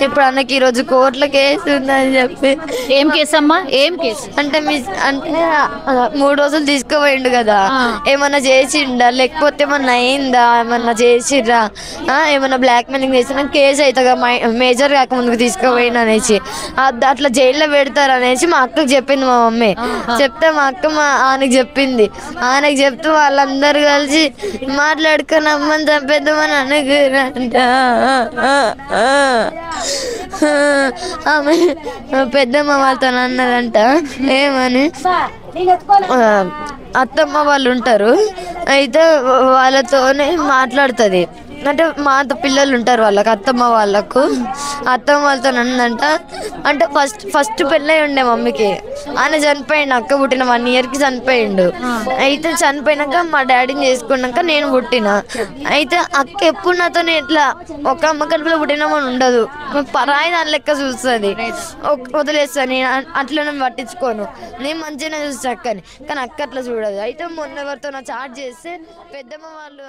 ఇప్పుడు అన్నకి ఈరోజు కోర్టులో కేసు ఉందని చెప్పి. ఏం కేసు అమ్మా? ఏం కేసు? అంటే అంటే 3 రోజులు తీసుకుపోయిండు కదా, ఏమన్నా చేసిండా లేకపోతే ఏమన్నా అయిందా, ఏమన్నా చేసిర్రా, ఏమన్నా బ్లాక్ మెయిలింగ్ చేసినా కేసు అవుతుందా మేజర్ కాక ముందుకు తీసుకుపోయిండు అనేసి, అట్లా జైల్లో పెడతారు అనేసి మా అక్కకి చెప్పింది మా మమ్మీ. చెప్తే మా అక్క ఆయనకి చెప్పింది. ఆయనకి చెప్తూ వాళ్ళందరూ కలిసి మాట్లాడుకొని అమ్మని చంపేద్దామని అనుకురంట. ఆమె పెద్దమ్మ వాళ్ళతో అన్నదంట ఏమని, అత్తమ్మ వాళ్ళు ఉంటారు అయితే వాళ్ళతోనే మాట్లాడుతుంది. అంటే మా పిల్లలు ఉంటారు వాళ్ళకి, అత్తమ్మ వాళ్ళకు, అత్తమ్మ వాళ్ళతో అన్నదంట. అంటే ఫస్ట్ పెళ్ళై ఉండే మమ్మీకి, ఆయన చనిపోయిండు, అక్క పుట్టిన 1 yearకి చనిపోయిండు. అయితే చనిపోయినాక మా డాడీని చేసుకున్నాక నేను పుట్టిన. అయితే అక్క ఎప్పుడు నాతో ఇట్లా ఒక అమ్మ కడుపులో పుట్టినామని ఉండదు, పరాయి దాని లెక్క చూస్తుంది, వదిలేస్తాను నేను, అట్లా నేను పట్టించుకోను, నేను మంచిగానే చూస్తాను అక్కని. కానీ అక్క అట్లా చూడదు. అయితే మొన్న ఎవరితో నా చాట్ చేస్తే పెద్దమ్మ వాళ్ళు